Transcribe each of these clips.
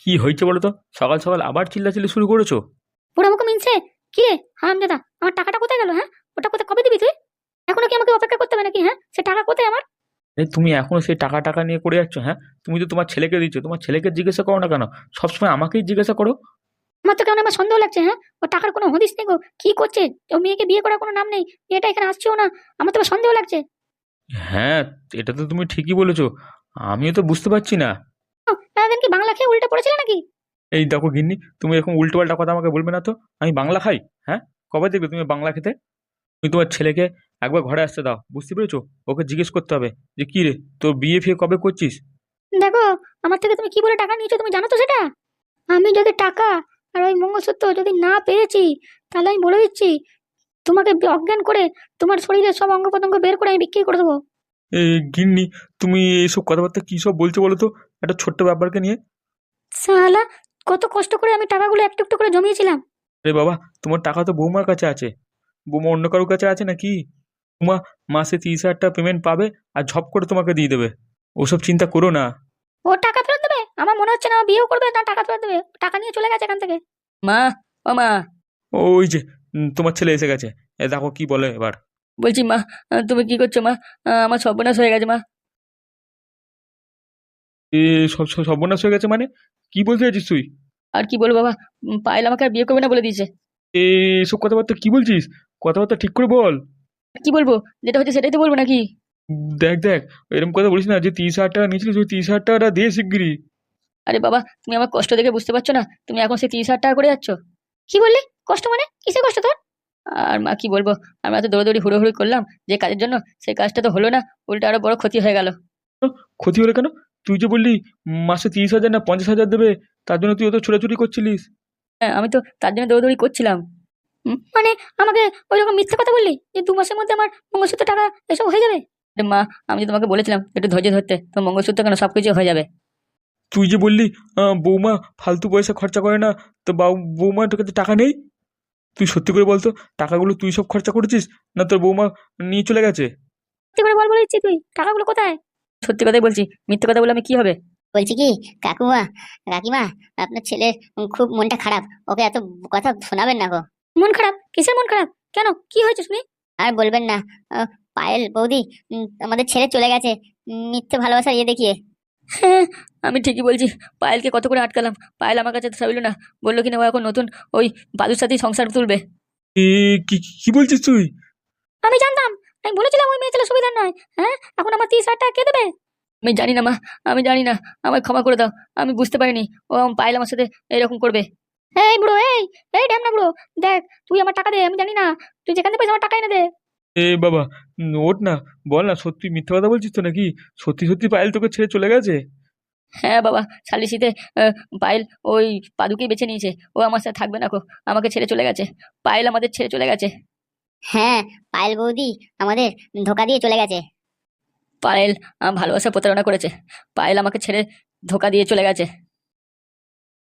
কি হয়েছে বলো তো? সকাল সকাল আবার চিল্লাচিল্লি শুরু করেছো? বুড়ো আমাকে মিনছে। কি রে হারামজাদা, আমার টাকাটা কোথায় গেল? হ্যাঁ, ওটা কোথায়, কবে দিবি তুই? এখনো কি আমাকে অপেক্ষা করতে হবে নাকি? হ্যাঁ, সে টাকা কোথায় আমার? তুমি এখনো সেই টাকা টাকা নিয়ে করে যাচ্ছ? হ্যাঁ, তুমি তো তোমার ছেলেকে দিচ্ছ, তোমার ছেলেকে জিজ্ঞাসা করো না কেন? সবসময় আমাকেই জিজ্ঞাসা করো। আমার তো কেমন আমার সন্দেহ লাগছে। হ্যাঁ, ও টাকার কোনো হদিস নেই গো। কি করছে? ও মেয়েকে বিয়ে করার কোনো নাম নেই, মেয়েটা এখানে আসছেও না। আমার তো এবার সন্দেহ লাগছে। হ্যাঁ, এটা তো তুমি ঠিকই বলেছো। আমিও তো বুঝতে পারছি না। এতদিন কি বাংলা খেয়ে উল্টে পড়েছিল নাকি? এই দেখো গিন্নি, তুমি এরকম উল্টোপাল্টা কথা আমাকে বলবে না তো। আমি বাংলা খাই? হ্যাঁ, কবে দেখবে তুমি বাংলা খেতে? তুমি তোমার ছেলেকে একবার ঘরে আসতে দাও, বুঝতে পেরেছো? ওকে জিজ্ঞেস করতে হবে যে কি রে, তোর বিয়ে ফিয়ে কবে করছিস। দেখো, আমার থেকে তুমি কি বলে টাকা নিয়েছো তুমি জানো তো সেটা? আমি যদি টাকা আর ওই মঙ্গলসূত্র যদি না পেয়েছি, তাহলে আমি বলে দিচ্ছি, তোমাকে অজ্ঞান করে তোমার শরীরের সব অঙ্গ প্রত্যঙ্গ বের করে আমি বিক্রি করে দেবো। এই গিন্নি, তুমি এইসব কথাবার্তা কি সব বলছো বলো তো, একটা ছোট্ট ব্যাপারকে নিয়ে। সালা, কত কষ্ট করে আমি টাকাগুলো একটু একটু করে জমিয়েছিলাম। আরে বাবা, তোমার টাকা তো বৌমার কাছে আছে। বৌমা অন্য কারোর কাছে আছে নাকি? বৌমা মাসে 30,000 টাকা পেমেন্ট পাবে আর ঝপ করে তোমাকে দিয়ে দেবে। ওসব চিন্তা করো না। ও টাকা ফেরত দেবে? আমার মনে হচ্ছে না ও বিয়েও করবে না টাকা ফেরত দেবে। টাকা নিয়ে চলে গেছে এখান থেকে। মা, ও মা, ওই যে তোমার ছেলে এসে গেছে। এ দেখো কি বলে এবার। বলছি মা, তুমি কি করছো মা? আমার সর্বনাশ হয়ে গেছে মা। এ সব সব সর্বনাশ হয়ে গেছে মানে? কি বলতে চাইছিস তুই? আর কি বলবো বাবা, পায়েল আমাকে আর বিয়ে করবে না বলে দিয়েছে। এসব কথাবার্তা কি বলছিস? কথাবার্তা ঠিক করে বল। কি বলবো? যেটা হচ্ছে সেটাই তো বলবো নাকি? দেখ দেখ, এরকম কথা বলিস না। যে 30,000 টাকা নিয়েছিলিস, ওই 30,000 টাকাটা দিয়ে শিগগিরি। আরে বাবা, তুমি আমার কষ্ট দেখে বুঝতে পারছো না? তুমি এখন সেই 30,000 টাকা করে যাচ্ছ। কি বললি? কষ্ট মানে কিসে কষ্ট তোর? আর মা কি বলবো, আমরা তো দৌড়দৌড়ি হুড়োহুড়ি করলাম যে কাজের জন্য, সেই কাজটা তো হলো না, উল্টো আরো বড় ক্ষতি হয়ে গেল। ক্ষতি হলো কেন? তুই যে বললি মাসে 30,000 না 50,000 দেবে, তার জন্য তুই অত ছোটাছুটি করছিলিস। হ্যাঁ, আমি তো তার জন্য দৌড়দৌড়ি করছিলাম। মানে আমাকে ওই রকম মিথ্যা কথা বললি যে 2 মাসের মধ্যে আমার মঙ্গলসূত্র টাকা এসব হয়ে যাবে? আরে মা, আমি যে তোমাকে বলেছিলাম একটু ধৈর্য ধরতে, তো মঙ্গলসূত্র কেন সবকিছু হয়ে যাবে। তুই যে বললি বৌমা ফালতু পয়সা খরচা করে না, তো বৌমার তোর কাছে টাকা নেই। তুই সত্যি করে বলতো, টাকাগুলো তুই সব খরচা করেছিস না তোর বৌমা নিয়ে চলে গেছে? সত্যি করে বল বলেছি, তুই টাকাগুলো কোথায়? সত্যি কথাই বলছি, মিথ্যে কথা বলে আমি কি হবে? বলছি কি, কাকুমা, কাকিমা, আপনার ছেলের খুব মনটা খারাপ। ওকে এত কথা শোনাবেন না গো। মন খারাপ? কিসের মন খারাপ? কেন, কি হয়েছে শুনি? আর বলবেন না। পায়েল বৌদি আমাদের ছেড়ে চলে গেছে, মিথ্যে ভালোবাসা ইয়ে দেখিয়ে। হ্যাঁ, আমি ঠিকই বলছি। পায়েলকে কত করে আটকালাম, পায়েল আমার কাছে তো ছাড়লো না। বললো কিনা ও এখন নতুন ওই বালুর সাথেই সংসার তুলবে। এ কি কি বলছিস তুই? আমি জানতাম, আমি বলেছিলাম ওই মেয়ে ছেলে সুবিধার নয়। হ্যাঁ, এখন আমার 30,000 টাকা কে দেবে? আমি জানি না মা, আমি জানি না। আমায় ক্ষমা করে দাও, আমি বুঝতে পারিনি ও পায়েল আমার সাথে এরকম করবে। এই বুড়ো, এই এই ঢ্যামনা বুড়ো, দেখ, তুই আমার টাকা দে, আমি জানি না। তুই যেখান থেকে পাইছিস আমার টাকা এনে দে। বাবা, ওঠ না। বল না, সত্যি মিথ্যা কথা বলছিস তো নাকি? সত্যি সত্যি পায়েল তোকে ছেড়ে চলে গেছে? হ্যাঁ বাবা, সালিশিতে আহ, পায়েল ওই পাদুকেই বেছে নিয়েছে। ও আমার সাথে থাকবে না, আমাকে ছেড়ে চলে গেছে। পায়েল আমাদের ছেড়ে চলে গেছে। হ্যাঁ, পায়েল বৌদি আমাদের ধোকা দিয়ে চলে গেছে। পায়েল আমার ভালোবাসা প্রতারণা করেছে। পায়েল আমাকে ছেড়ে ধোকা দিয়ে চলে গেছে।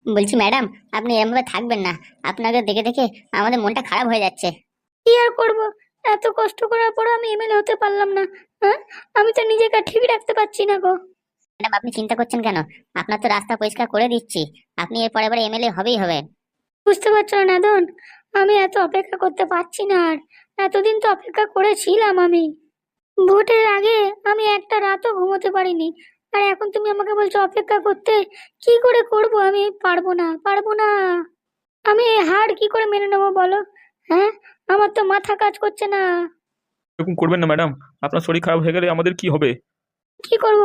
বলছি ম্যাডাম, আপনি এরমভাবে থাকবেন না। আপনাকে দেখে দেখে আমাদের মনটা খারাপ হয়ে যাচ্ছে। কি আর করবো, এত কষ্ট করার পর আমি এমএলএ হতে পারলাম না। হ্যাঁ, আমি তো নিজেকে ঠিক রাখতে পারছি না গো। ম্যাডাম, আপনি চিন্তা করছেন কেন? আপনার তো রাস্তা পরিষ্কার করে দিচ্ছি। আপনি এর পরে এমএলএ হবেই হবে। বুঝতে পারছো না নাদন, আমি এত অপেক্ষা করতে পারছি না আর। এতদিন তো অপেক্ষা করেছিলাম আমি। ভোটের আগে আমি একটা রাতও ঘুমোতে পারিনি, আর এখন তুমি আমাকে বলছো অপেক্ষা করতে। কি করে করব আমি? পারবো না, পারবো না। আমি এই হার কি করে মেনে নেবো বলো? হ্যাঁ, আমার তো মাথা কাজ করছে না। এরকম করবেন না ম্যাডাম। আপনার শরীর খারাপ হয়ে গেলে আমাদের কি হবে? কি করব?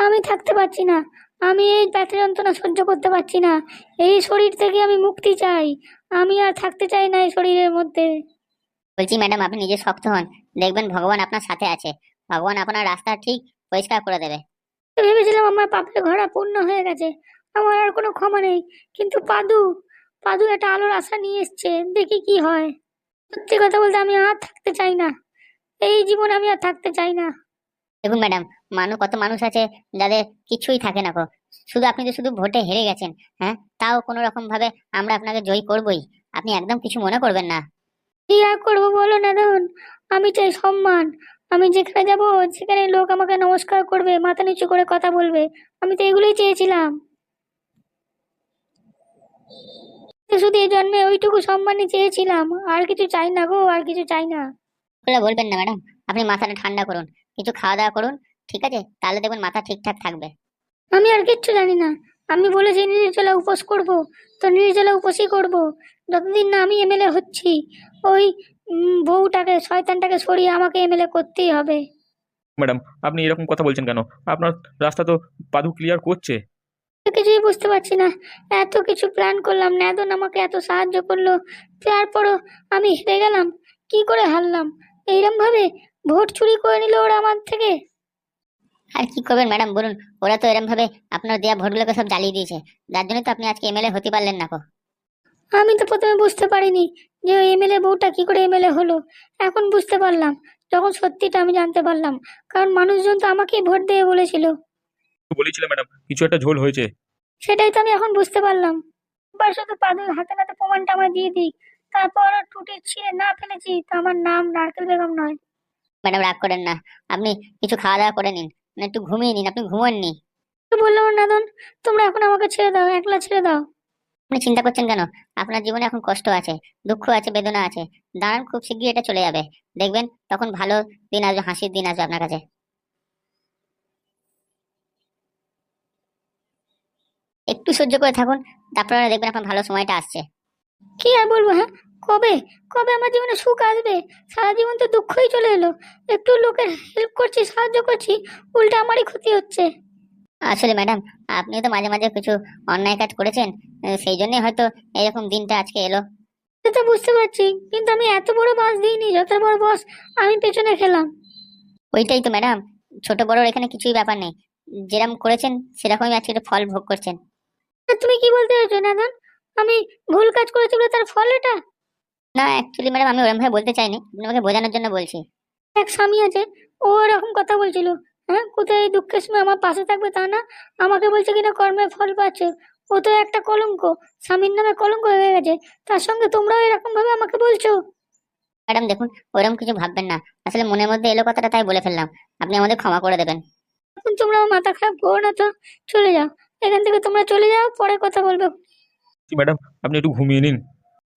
আমি থাকতে পারছি না। আমি এই ব্যথা যন্ত্রণা সহ্য করতে পারছি না। এই শরীর থেকে আমি মুক্তি চাই। আমি আর থাকতে চাই না এই শরীরের মধ্যে। বলছি ম্যাডাম, আপনি নিজে শক্ত হন। দেখবেন ভগবান আপনার সাথে আছে। ভগবান আপনার রাস্তা ঠিক পরিষ্কার করে দেবে। ভেবেছিলাম আমার পাপের ঘোড়া পূর্ণ হয়ে গেছে, আমার আর কোনো ক্ষমা নেই। কিন্তু পাদু, পাদু একটা আলোর আশা নিয়ে এসছে, দেখি কি হয়। সত্যি কথা বলতে আমি আর থাকতে চাই না। এই জীবন আমি আর থাকতে চাই না। দেখুন ম্যাডাম, কত মানুষ আছে যাদের কিছুই থাকে না গো। শুধু আপনি তো শুধু ভোটে হেরে গেছেন। হ্যাঁ, তাও কোনো রকম ভাবে আমরা আপনাকে জয়ী করবই। আপনি একদম কিছু মনে করবেন না। কি আর করবো বলো না দেখুন, আমি চাই সম্মান। আমি যেখানে যাব সেখানে লোক আমাকে নমস্কার করবে, মাথা নিচু করে কথা বলবে। আমি তো এগুলোই চেয়েছিলাম। শুধু এই জন্মে ওইটুকু সম্মানই চেয়েছিলাম, আর কিছু চাই না গো, আর কিছু চাই না। ওগুলো বলবেন না ম্যাডাম, আপনি মাথাটা ঠান্ডা করুন, কিছু খাওয়া দাওয়া করুন, ঠিক আছে? তাহলে দেখবেন মাথা ঠিকঠাক থাকবে। আমি আর কিচ্ছু জানি না। আমি বলেছি নির্জলা উপোস করব, তো নির্জলা উপোসই করব। যতদিন না আমি এমএলএ হচ্ছি, ওই বউটাকে শয়তানটাকে সরিয়ে আমাকে এমএলএ করতেই হবে। ম্যাডাম, আপনি এরকম কথা বলছেন কেন? আপনার রাস্তা তো পাদু ক্লিয়ার করছে। কিছুই বুঝতে পারছি না। এত কিছু প্ল্যান করলাম, নেদন আমাকে এত সাহায্য করলো, তারপরও আমি হেরে গেলাম। কি করে হারলাম? এইরকম ভাবে ভোট চুরি করে নিল ওরা আমার থেকে। আর কি করবেন ম্যাডাম বলুন? ওরা তো এরকম ভাবে আপনার দেওয়া ভোটগুলোকে সব জ্বালিয়ে দিয়েছে, যার জন্য তো আপনি আজকে এমএলএ হতে পারলেন না। আমি তো প্রথমে বুঝতে পারিনি যে ওই এমএলএ বউটা কি করে এমএলএ হলো। এখন বুঝতে পারলাম, যখন সত্যিটা আমি জানতে পারলাম। কারণ মানুষজন তো আমাকেই ভোট দিয়ে বলেছিল। বলেছিল ম্যাডাম কিছু একটা ঝোল হয়েছে। সেটাই তো আমি এখন বুঝতে পারলাম। এবার শুধু পাদুর হাতে নাতে প্রমাণটা আমায় দিয়ে দিই, তারপর টুটি ছিঁড়ে না ফেলেছি তো আমার নাম নারকেল বেগম নয়। ম্যাডাম রাগ করেন না, আপনি কিছু খাওয়া দাওয়া করে নিন, মানে একটু ঘুমিয়ে নিন, আপনি ঘুমোননি। তো বললাম নাদন, তোমরা এখন আমাকে ছেড়ে দাও, একলা ছেড়ে দাও। আপনি চিন্তা করছেন কেন? আপনার জীবনে এখন কষ্ট আছে, দুঃখ আছে, বেদনা আছে। দাঁড়ান, খুব শিগগিরই এটা চলে যাবে, দেখবেন তখন ভালো দিন আসবে, হাসির দিন আসবে আপনার কাছে। একটু সহ্য করে থাকুন, তারপরে দেখবেন আপনার ভালো সময়টা আসছে। কি আর বলবো, হ্যাঁ? কবে কবে আমার জীবনে সুখ আসবে? সারা জীবন তো দুঃখই চলে এলো। একটু লোকের হেল্প করছি, সাহায্য করছি, উল্টা আমারই ক্ষতি হচ্ছে। আসলে ম্যাডাম, আপনিও তো মাঝে মাঝে কিছু অন্যায় কাজ করেছেন, সেই জন্যই হয়তো এরকম দিনটা আজকে এলো। সে তো বুঝতে পারছি, কিন্তু আমি এত বড় বাস দিইনি, যত বড় বস আমি পেছনে খেলাম। ওইটাই তো ম্যাডাম, ছোট বড় এখানে কিছুই ব্যাপার নেই, যেরকম করেছেন সেরকমই আজকে ফল ভোগ করছেন। আর তুমি কি বলতে চাইছো নাদান? আমি ভুল কাজ করেছি বলে তার ফল এটা? না, অ্যাকচুয়ালি ম্যাডাম আমি ওরকম ভাবে বলতে চাইনি, আপনি আমাকে বোঝানোর জন্য বলছি। এক স্বামী আছে, ও এরকম কথা বলছিল। হ্যাঁ, কোথায় এই দুঃখের সময় আমার পাশে থাকবে তা না, আমাকে বলছে কিনা কর্মের ফল পাচ্ছ। ও তো একটা কলঙ্ক, স্বামীর নামে কলঙ্ক হয়ে গেছে। তার সঙ্গে তোমরাও এরকম ভাবে আমাকে বলছো। ম্যাডাম দেখুন, ওরকম কিছু ভাববেন না, আসলে মনের মধ্যে এলো কথাটা তাই বলে ফেললাম, আপনি আমাদের ক্ষমা করে দেবেন। এখন তোমরা আমার মাথা খারাপ করো না তো, চলে যাও এখান থেকে, তোমরা চলে যাও, পরে কথা বলবে। ম্যাডাম, আপনি একটু ঘুমিয়ে নিন।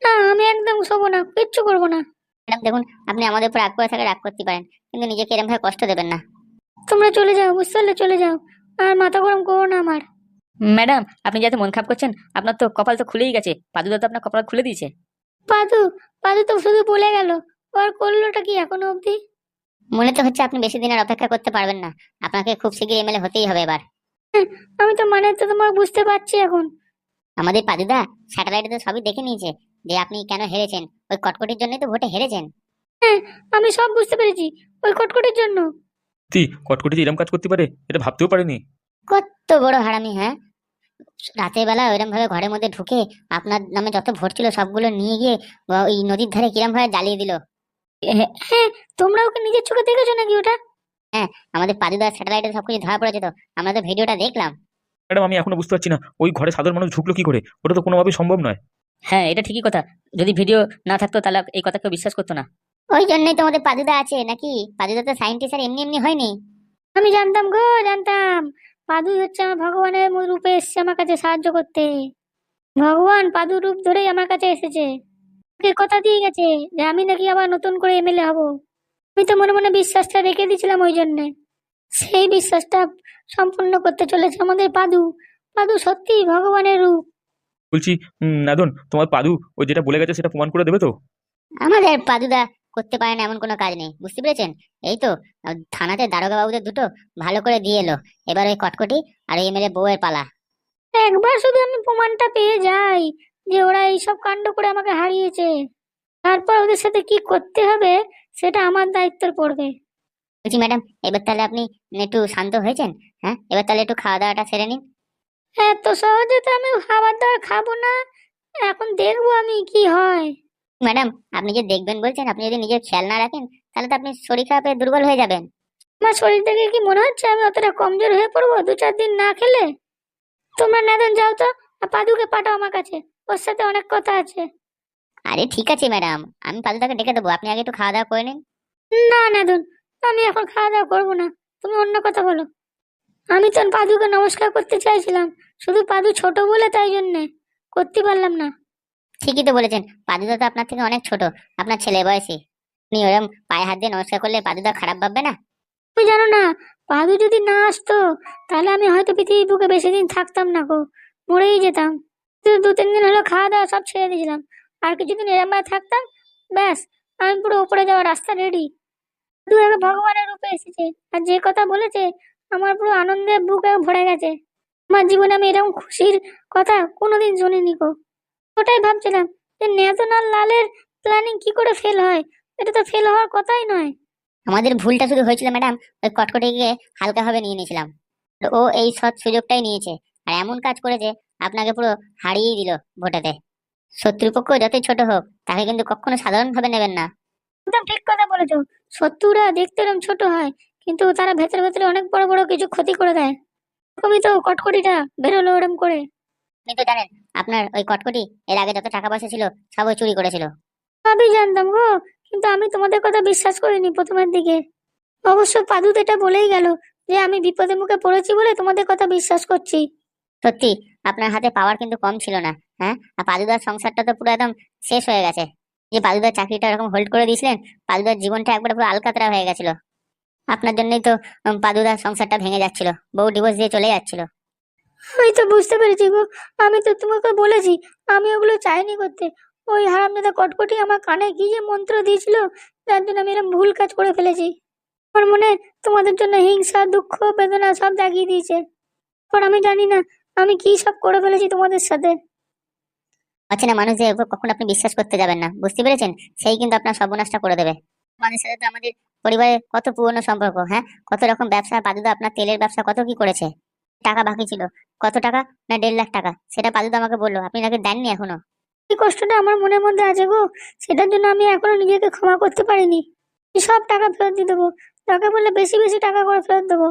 না, আমি একদম শোবো না, কিচ্ছু করবো না। ম্যাডাম দেখুন, আপনি আমাদের উপর রাগ করে থাকলে রাগ করতে পারেন, কিন্তু নিজেকে এরকম ভাবে কষ্ট দেবেন না। তোমরা চলে যাও, বুঝতে পারলে? চলে যাও, আর মাথা গরম করো না আমার। ম্যাডাম, আপনি যাতে মন খারাপ করছেন, আপনার তো কপাল তো খুলেই গেছে, পাদুদা তো আপনার কপাল খুলে দিয়েছে। পাদু, পাদু তো শুধু বলে গেল, ও আর করলোটা কি এখনো অবধি? মনে তো হচ্ছে আপনি বেশি দিন আর অপেক্ষা করতে পারবেন না, আপনাকে খুব শীঘ্রই এমএলএ হতেই হবে এবার। আমি তো মানে তো তোমার বুঝতে পারছি এখন। আমাদের পাদুদা স্যাটেলাইটে তো সবই দেখে নিয়েছে যে আপনি কেন হেরেছেন, ওই কটকটির জন্যই তো ভোটে হেরেছেন। হ্যাঁ, আমি সব বুঝতে পেরেছি, ওই কটকটির জন্য। কটকটি যে এরকম কাজ করতে পারে এটা ভাবতেও পারেনি। কত বড় হারামি, হ্যাঁ? রাতের বেলা ওইরকম ভাবে ঘরের মধ্যে ঢুকে আপনার নামে যত ভোট ছিল সবগুলো নিয়ে গিয়ে ওই নদীর ধারে কিরম ভাবে জ্বালিয়ে দিল। হ্যাঁ, হ্যাঁ, তোমরা ওকে নিজের চোখে দেখেছো নাকি ওটা? হ্যাঁ, আমাদের পাদুদার স্যাটেলাইটে সবকিছু ধরা পড়েছে, তো আমরা তো ভিডিওটা দেখলাম। ম্যাডাম, আমি এখনো বুঝতে পারছি না ওই ঘরে সাধারণ মানুষ ঢুকলো কি করে, ওটা তো কোনোভাবেই সম্ভব নয়। হ্যাঁ, এটা ঠিকই কথা, যদি ভিডিও না থাকতো তাহলে এই কথা কেউ বিশ্বাস করতো না। ওই জন্যই তো আমাদের পাদুদা আছে নাকি? পাদুদা তো সায়েন্টিস্ট আর এমনি এমনি হয়নি। আমি জানতাম গো, জানতাম। পাদু হচ্ছে আমার ভগবানের রূপে এসেছে আমার কাছে সাহায্য করতে। ভগবান পাদু রূপ ধরেই আমার কাছে এসেছে। ওকে কথা দিয়ে গেছে যে আমি নাকি আবার নতুন করে এমএলএ হব। আমি তো মনে মনে বিশ্বাসটা রেখে দিয়েছিলাম ওই জন্যে। সেই বিশ্বাসটা সম্পূর্ণ করতে চলেছে আমাদের পাদু। পাদু সত্যিই ভগবানের রূপ। বলছি, নাদন, তোমার পাদু ওই যেটা বলে গেছে সেটা প্রমাণ করে দেবে তো? আমাদের পাদুদা করতে পারে না এমন কোনো কাজ নেই, বুঝতে পেরেছেন? এই তো থানাতে দারোগা বাবুদের দুটো ভালো করে দিয়ে এলো, এবার ওই কটকটি আর ওই এমএলএ বউয়ের পালা। একবার শুধু আমি প্রমাণটা পেয়ে যাই যে ওরা এইসব কাণ্ড করে আমাকে হারিয়েছে, তারপর ওদের সাথে কি করতে হবে সেটা আমার দায়িত্বে পড়বে। বলছি ম্যাডাম, এবার তাহলে আপনি একটু শান্ত হয়েছেন? হ্যাঁ, এবার তাহলে একটু খাওয়া দাওয়াটা সেরে নিন। এত সহজে তো আমি খাবার দাবার খাবো না, এখন দেখবো আমি কি হয়। ম্যাডাম, আপনি যে দেখবেন বলছেন, আপনি যদি নিজের খেয়াল না রাখেন তাহলে তো আপনি শরীর খারাপে দুর্বল হয়ে যাবেন। আমার শরীর থেকে কি মনে হচ্ছে আমি অতটা কমজোর হয়ে পড়বো 2-4 দিন না খেলে? তোমরা নাদন যাও তো, আর পাদুকে পাঠাও আমার কাছে, ওর সাথে অনেক কথা আছে। আরে ঠিক আছে ম্যাডাম, আমি পাদুদাকে ডেকে দেবো, আপনি আগে একটু খাওয়া দাওয়া করে নিন। না নাদন, আমি এখন খাওয়া দাওয়া করবো না, তুমি অন্য কথা বলো। আমি তো পাদুকে নমস্কার করতে চাইছিলাম, শুধু পাদু ছোট বলে তাই জন্যে। করতে পারলাম না। ঠিকই তো বলেছেন, পাদুদা তো আপনার থেকে অনেক ছোট, আপনার ছেলে বয়সী। আপনি ওরকম পায়ে হাত দিয়ে নমস্কার করলে পাদুদা খারাপ ভাববে না? তুমি জানো না, পাদু যদি না আসতো তাহলে আমি হয়তো পৃথিবীর বুকে বেশি দিন থাকতাম না গো, মরেই যেতাম। তো 2-3 দিন হলো খাওয়া দাওয়া সব ছেড়ে দিয়েছিলাম, আর কিছুদিন এরম ভাবে থাকতাম, ব্যাস আমি পুরো উপরে যাওয়ার রাস্তা রেডি। দু একটা ভগবানের রূপে এসেছে, আর যে কথা বলেছে আমার পুরো আনন্দে বুকে ভরে গেছে। আমার জীবনে আমি এরকম খুশির কথা কোনোদিন শুনিনি গো। ওটাই ভাবছিলাম যে নেতনাল লালের প্ল্যানিং কি করে ফেল হয়, এটা তো ফেল হওয়ার কথাই নয়। আমাদের ভুলটা শুধু হয়েছিল ম্যাডাম, ওই কটকটিকে হালকাভাবে নিয়ে নিয়েছিলাম। আর ও এই সৎ সুযোগটাই নিয়েছে, আর এমন কাজ করেছে আপনাকে পুরো হারিয়েই দিল ভোটেতে। শত্রুপক্ষ যতই ছোট হোক, তাকে কিন্তু কখনো সাধারণ ভাবে নেবেন না। একদম ঠিক কথা বলেছো। শত্রুরা দেখতে এরকম ছোট হয়, কিন্তু তারা ভেতরে ভেতরে অনেক বড় বড় কিছু ক্ষতি করে দেয়। এরকমই তো কটকটিটা বেরোলো ওরম করে। আপনি তো জানেন, আপনার ওই কটকটি এর আগে যত টাকা পয়সা ছিল সব ওই চুরি করেছিল। আমি জানতাম গো, কিন্তু আমি তোমাদের কথা বিশ্বাস করিনি প্রথমের দিকে। অবশ্য পাদু তো এটা বলেই গেল যে আমি বিপদের মুখে পড়েছি বলে তোমাদের কথা বিশ্বাস করছি। সত্যি আপনার হাতে পাওয়ার কিন্তু কম ছিল না। হ্যাঁ, আর পাদুদার সংসারটা তো পুরো একদম শেষ হয়ে গেছে। যে পাদুদার চাকরিটা এরকম হোল্ড করে দিয়েছিলেন, পাদুদার জীবনটা একবারে পুরো আলকাতরা হয়ে গেছিল। আপনার জন্যই তো পাদুদার সংসারটা ভেঙে যাচ্ছিল, বউ ডিভোর্স দিয়ে চলে যাচ্ছিল। আমি তো বুঝতে পেরেছি গো, আমি তো তোমাকে বলেছি আমি ওগুলো চাইনি করতে। ওই হারামজাদা কটকটি আমার কানে কি যে মন্ত্র দিয়েছিল, যার জন্য আমি এরকম ভুল কাজ করে ফেলেছি। আমার মনে তোমাদের জন্য হিংসা দুঃখ বেদনা সব জাগিয়ে দিয়েছে। আর আমি জানি না আমি কি সব করে ফেলেছি তোমাদের সাথে। অচেনা মানুষ যে ওকে কখনো আপনি বিশ্বাস করতে যাবেন না, বুঝতে পেরেছেন? সেই কিন্তু আপনার সর্বনাশটা করে দেবে। আমাদের সাথে তো আমাদের পরিবারের কত পুরনো সম্পর্ক, হ্যাঁ, কত রকম ব্যবসা, পাদুদা আপনার তেলের ব্যবসা কত কি করেছে। টাকা বাকি ছিল, কত টাকা না 1.5 লাখ টাকা, সেটা পাদুদা আমাকে বললো, আপনি নাকি দেননি এখনো। এই কষ্টটা আমার মনের মধ্যে আছে গো, সেটার জন্য আমি এখনো নিজেকে ক্ষমা করতে পারিনি। আমি সব টাকা ফেরত দিয়ে দেবো, টাকা বললে বেশি বেশি টাকা করে ফেরত দেবো।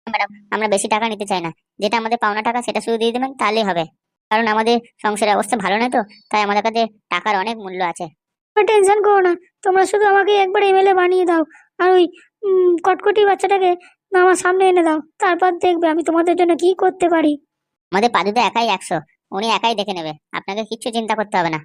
ম্যাডাম, আমরা বেশি টাকা নিতে চাই না, যেটা আমাদের পাওনা টাকা সেটা শুধু দিয়ে দেবেন তাহলেই হবে। কারণ আমাদের সংসারের অবস্থা ভালো নয় তো, তাই আমাদের কাছে টাকার অনেক মূল্য আছে। টেনশন করো না, তোমরা শুধু আমাকে একবার এমএলএ বানিয়ে দাও, আর ওই কটকটি বাচ্চাটাকে আমার সামনে এনে দাও, তারপর দেখবে আমি তোমাদের জন্য কি করতে পারি। আমাদের পাদুদা একাই 100, উনি একাই দেখে নেবে, আপনাকে কিচ্ছু চিন্তা করতে হবে না।